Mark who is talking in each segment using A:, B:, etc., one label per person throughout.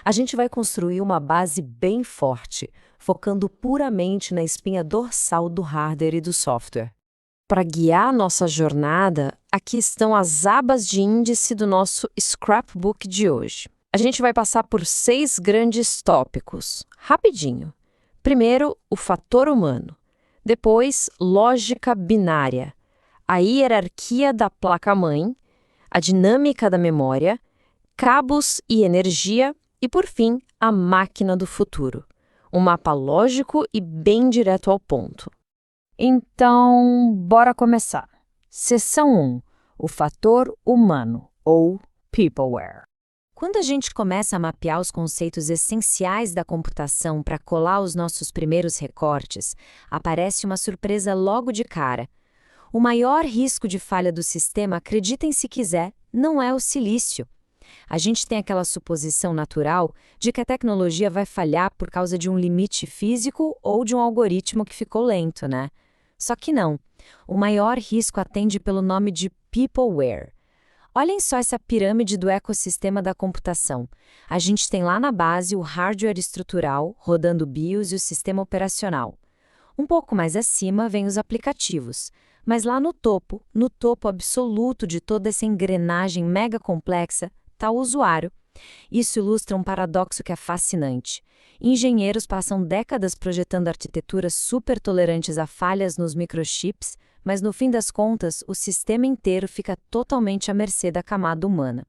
A: A gente vai construir uma base bem forte, focando puramente na espinha dorsal do hardware e do software. Para guiar nossa jornada, aqui estão as abas de índice do nosso scrapbook de hoje. A gente vai passar por 6 grandes tópicos, rapidinho. Primeiro, o fator humano. Depois, lógica binária. A hierarquia da placa-mãe, a dinâmica da memória, cabos e energia e, por fim, a máquina do futuro. Um mapa lógico e bem direto ao ponto. Então, bora começar. Seção 1. O fator humano, ou peopleware. Quando a gente começa a mapear os conceitos essenciais da computação para colar os nossos primeiros recortes, aparece uma surpresa logo de cara. O maior risco de falha do sistema, acreditem se quiser, não é o silício. A gente tem aquela suposição natural de que a tecnologia vai falhar por causa de um limite físico ou de um algoritmo que ficou lento, né? Só que não. O maior risco atende pelo nome de peopleware. Olhem só essa pirâmide do ecossistema da computação. A gente tem lá na base o hardware estrutural, rodando o BIOS e o sistema operacional. Um pouco mais acima vem os aplicativos. Mas lá no topo absoluto de toda essa engrenagem mega complexa, está o usuário. Isso ilustra um paradoxo que é fascinante. Engenheiros passam décadas projetando arquiteturas super tolerantes a falhas nos microchips, mas no fim das contas, o sistema inteiro fica totalmente à mercê da camada humana.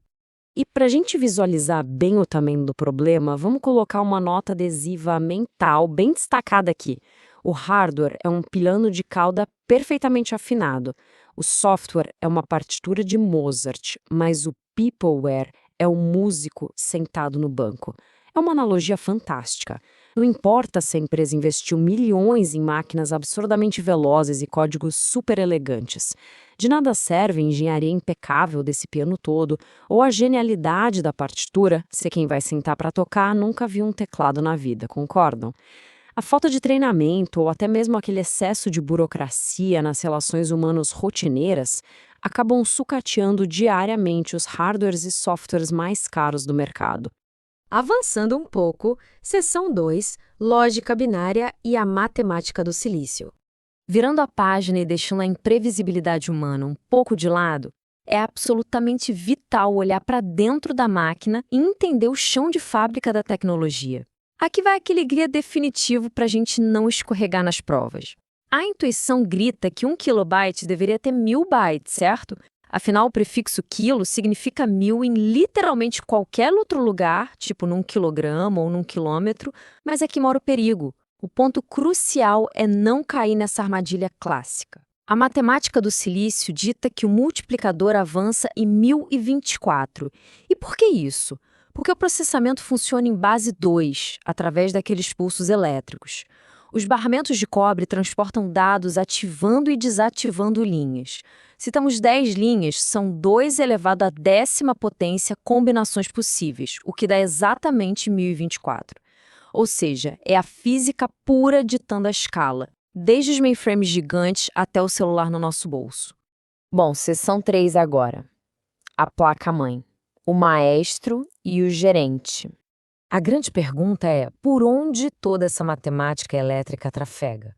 A: E para a gente visualizar bem o tamanho do problema, vamos colocar uma nota adesiva mental bem destacada aqui. O hardware é um piano de cauda perfeitamente afinado. O software é uma partitura de Mozart, mas o peopleware é o músico sentado no banco. É uma analogia fantástica. Não importa se a empresa investiu milhões em máquinas absurdamente velozes e códigos super elegantes. De nada serve a engenharia impecável desse piano todo ou a genialidade da partitura se quem vai sentar para tocar nunca viu um teclado na vida, concordam? A falta de treinamento ou até mesmo aquele excesso de burocracia nas relações humanas rotineiras acabam sucateando diariamente os hardwares e softwares mais caros do mercado. Avançando um pouco, seção 2, lógica binária e a matemática do silício. Virando a página e deixando a imprevisibilidade humana um pouco de lado, é absolutamente vital olhar para dentro da máquina e entender o chão de fábrica da tecnologia. Aqui vai aquele guia definitivo para a gente não escorregar nas provas. A intuição grita que 1 kilobyte deveria ter 1000 bytes, certo? Afinal, o prefixo quilo significa 1000 em literalmente qualquer outro lugar, tipo num quilograma ou num quilômetro, mas aqui mora o perigo. O ponto crucial é não cair nessa armadilha clássica. A matemática do silício dita que o multiplicador avança em 1024. E por que isso? Porque o processamento funciona em base 2, através daqueles pulsos elétricos. Os barramentos de cobre transportam dados ativando e desativando linhas. Se temos 10 linhas, são 2 elevado à 10ª potência combinações possíveis, o que dá exatamente 1024. Ou seja, é a física pura ditando a escala, desde os mainframes gigantes até o celular no nosso bolso. Bom, seção 3 agora. A placa-mãe, o maestro e o gerente. A grande pergunta é, por onde toda essa matemática elétrica trafega?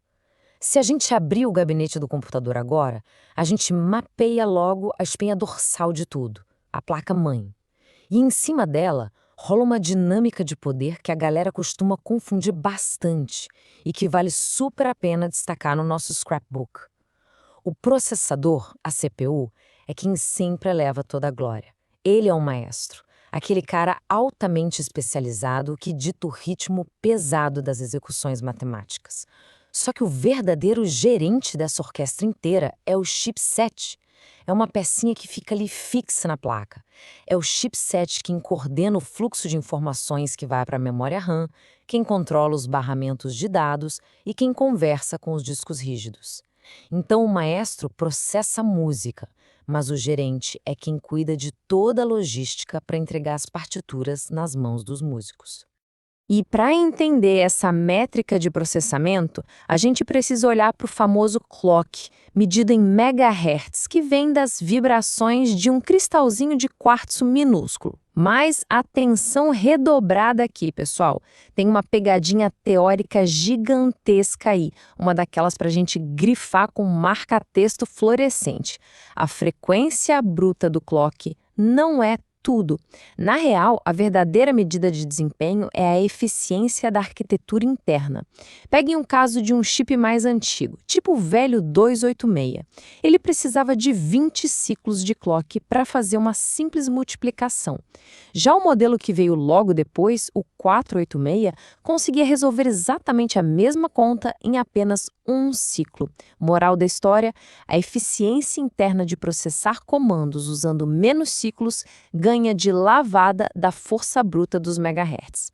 A: Se a gente abrir o gabinete do computador agora, a gente mapeia logo a espinha dorsal de tudo, a placa-mãe. E em cima dela, rola uma dinâmica de poder que a galera costuma confundir bastante e que vale super a pena destacar no nosso scrapbook. O processador, a CPU, é quem sempre leva toda a glória. Ele é o maestro. Aquele cara altamente especializado que dita o ritmo pesado das execuções matemáticas. Só que o verdadeiro gerente dessa orquestra inteira é o chipset. É uma pecinha que fica ali fixa na placa. É o chipset quem coordena o fluxo de informações que vai para a memória RAM, quem controla os barramentos de dados e quem conversa com os discos rígidos. Então o maestro processa a música, mas o gerente é quem cuida de toda a logística para entregar as partituras nas mãos dos músicos. E para entender essa métrica de processamento, a gente precisa olhar para o famoso clock, medido em megahertz, que vem das vibrações de um cristalzinho de quartzo minúsculo, Mas atenção redobrada aqui, pessoal. Tem uma pegadinha teórica gigantesca aí, uma daquelas para a gente grifar com marca-texto fluorescente. A frequência bruta do clock não é tudo. Na real, a verdadeira medida de desempenho é a eficiência da arquitetura interna. Peguem um caso de um chip mais antigo, tipo o velho 286. Ele precisava de 20 ciclos de clock para fazer uma simples multiplicação. Já o modelo que veio logo depois, o 486, conseguia resolver exatamente a mesma conta em apenas um ciclo. Moral da história: a eficiência interna de processar comandos usando menos ciclos ganha de lavada da força bruta dos megahertz.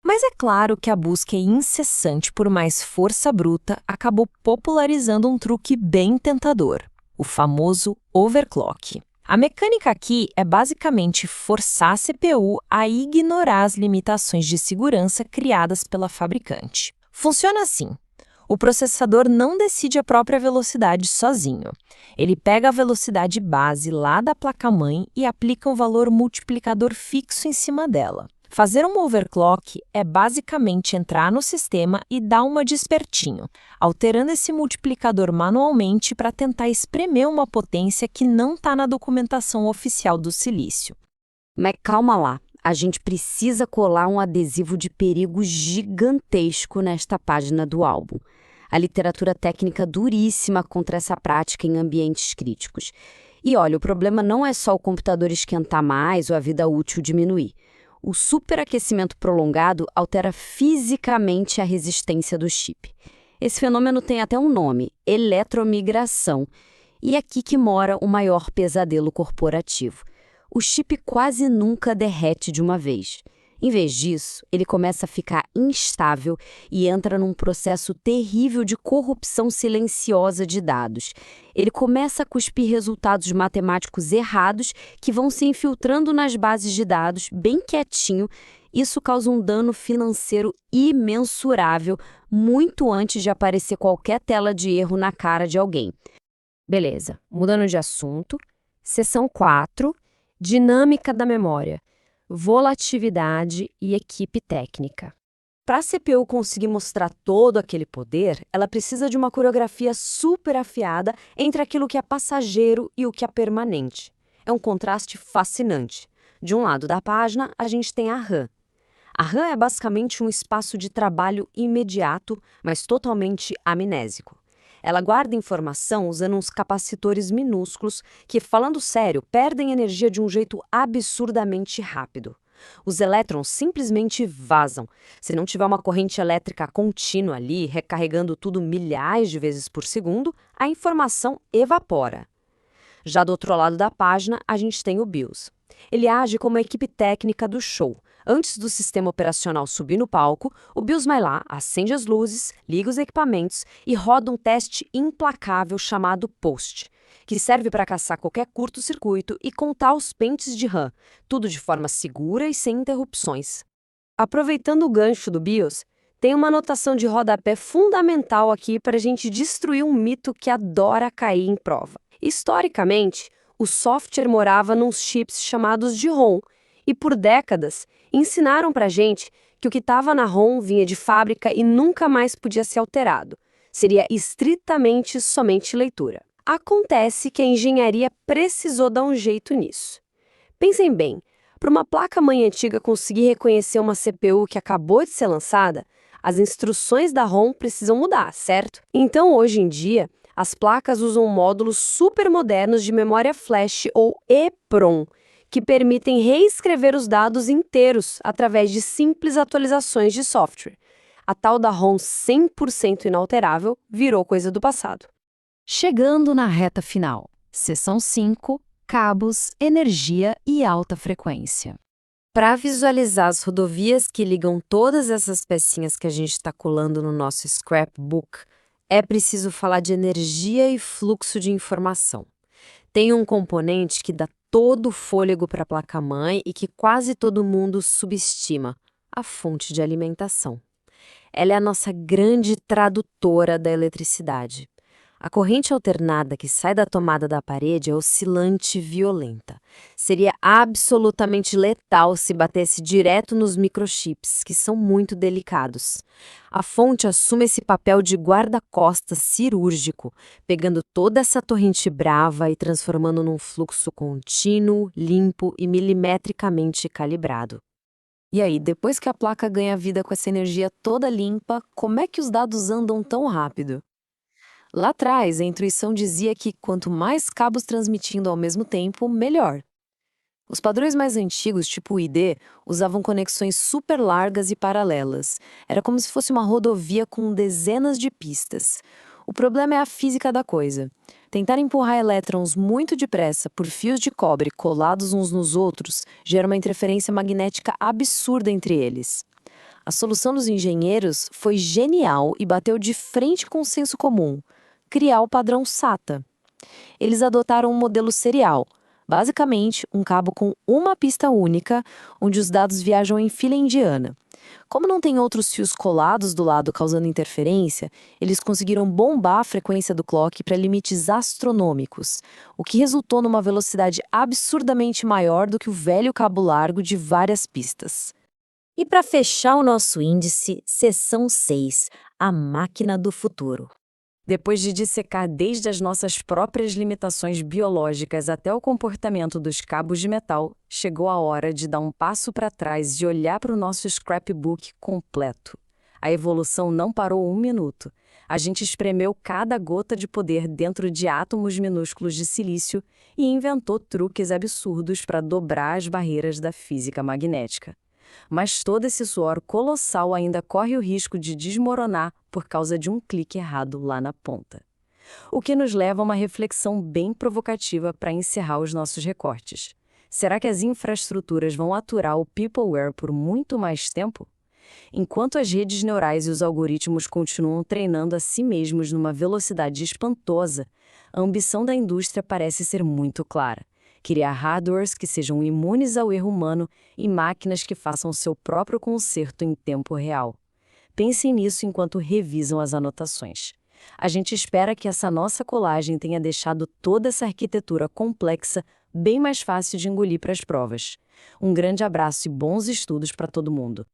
A: Mas é claro que a busca incessante por mais força bruta acabou popularizando um truque bem tentador, o famoso overclock. A mecânica aqui é basicamente forçar a CPU a ignorar as limitações de segurança criadas pela fabricante. Funciona assim: o processador não decide a própria velocidade sozinho. Ele pega a velocidade base lá da placa-mãe e aplica um valor multiplicador fixo em cima dela. Fazer um overclock é basicamente entrar no sistema e dar uma de espertinho, alterando esse multiplicador manualmente para tentar espremer uma potência que não está na documentação oficial do silício.
B: Mas calma lá, a gente precisa colar um adesivo de perigo gigantesco nesta página do álbum. A literatura técnica duríssima contra essa prática em ambientes críticos. E olha, o problema não é só o computador esquentar mais ou a vida útil diminuir. O superaquecimento prolongado altera fisicamente a resistência do chip. Esse fenômeno tem até um nome: eletromigração. E é aqui que mora o maior pesadelo corporativo. O chip quase nunca derrete de uma vez. Em vez disso, ele começa a ficar instável e entra num processo terrível de corrupção silenciosa de dados. Ele começa a cuspir resultados matemáticos errados que vão se infiltrando nas bases de dados, bem quietinho. Isso causa um dano financeiro imensurável muito antes de aparecer qualquer tela de erro na cara de alguém.
A: Beleza, mudando de assunto. Seção 4, dinâmica da memória, volatilidade e equipe técnica. Para a CPU conseguir mostrar todo aquele poder, ela precisa de uma coreografia super afiada entre aquilo que é passageiro e o que é permanente. É um contraste fascinante. De um lado da página, a gente tem a RAM. A RAM é basicamente um espaço de trabalho imediato, mas totalmente amnésico. Ela guarda informação usando uns capacitores minúsculos que, falando sério, perdem energia de um jeito absurdamente rápido. Os elétrons simplesmente vazam. Se não tiver uma corrente elétrica contínua ali, recarregando tudo milhares de vezes por segundo, a informação evapora. Já do outro lado da página, a gente tem o BIOS. Ele age como a equipe técnica do show. Antes do sistema operacional subir no palco, o BIOS vai lá, acende as luzes, liga os equipamentos e roda um teste implacável chamado POST, que serve para caçar qualquer curto-circuito e contar os pentes de RAM, tudo de forma segura e sem interrupções. Aproveitando o gancho do BIOS, tem uma anotação de rodapé fundamental aqui para a gente destruir um mito que adora cair em prova. Historicamente, o software morava nos chips chamados de ROM, e por décadas ensinaram para a gente que o que estava na ROM vinha de fábrica e nunca mais podia ser alterado. Seria estritamente somente leitura. Acontece que a engenharia precisou dar um jeito nisso. Pensem bem, para uma placa-mãe antiga conseguir reconhecer uma CPU que acabou de ser lançada, as instruções da ROM precisam mudar, certo? Então, hoje em dia, as placas usam módulos super modernos de memória flash ou EEPROM, que permitem reescrever os dados inteiros através de simples atualizações de software. A tal da ROM 100% inalterável virou coisa do passado.
B: Chegando na reta final, seção 5, cabos, energia e alta frequência.
A: Para visualizar as rodovias que ligam todas essas pecinhas que a gente está colando no nosso scrapbook, é preciso falar de energia e fluxo de informação. Tem um componente que dá todo o fôlego para a placa-mãe e que quase todo mundo subestima: a fonte de alimentação. Ela é a nossa grande tradutora da eletricidade. A corrente alternada que sai da tomada da parede é oscilante e violenta. Seria absolutamente letal se batesse direto nos microchips, que são muito delicados. A fonte assume esse papel de guarda-costas cirúrgico, pegando toda essa torrente brava e transformando num fluxo contínuo, limpo e milimetricamente calibrado. E aí, depois que a placa ganha vida com essa energia toda limpa, como é que os dados andam tão rápido? Lá atrás, a intuição dizia que quanto mais cabos transmitindo ao mesmo tempo, melhor. Os padrões mais antigos, tipo o ID, usavam conexões super largas e paralelas. Era como se fosse uma rodovia com dezenas de pistas. O problema é a física da coisa. Tentar empurrar elétrons muito depressa por fios de cobre colados uns nos outros gera uma interferência magnética absurda entre eles. A solução dos engenheiros foi genial e bateu de frente com o senso comum: criar o padrão SATA. Eles adotaram um modelo serial, basicamente um cabo com uma pista única, onde os dados viajam em fila indiana. Como não tem outros fios colados do lado causando interferência, eles conseguiram bombar a frequência do clock para limites astronômicos, o que resultou numa velocidade absurdamente maior do que o velho cabo largo de várias pistas.
B: E para fechar o nosso índice, seção 6, a máquina do futuro.
A: Depois de dissecar desde as nossas próprias limitações biológicas até o comportamento dos cabos de metal, chegou a hora de dar um passo para trás e olhar para o nosso scrapbook completo. A evolução não parou um minuto. A gente espremeu cada gota de poder dentro de átomos minúsculos de silício e inventou truques absurdos para dobrar as barreiras da física magnética. Mas todo esse suor colossal ainda corre o risco de desmoronar por causa de um clique errado lá na ponta. O que nos leva a uma reflexão bem provocativa para encerrar os nossos recortes. Será que as infraestruturas vão aturar o Peopleware por muito mais tempo? Enquanto as redes neurais e os algoritmos continuam treinando a si mesmos numa velocidade espantosa, a ambição da indústria parece ser muito clara: criar hardwares que sejam imunes ao erro humano e máquinas que façam seu próprio conserto em tempo real. Pensem nisso enquanto revisam as anotações. A gente espera que essa nossa colagem tenha deixado toda essa arquitetura complexa bem mais fácil de engolir para as provas. Um grande abraço e bons estudos para todo mundo.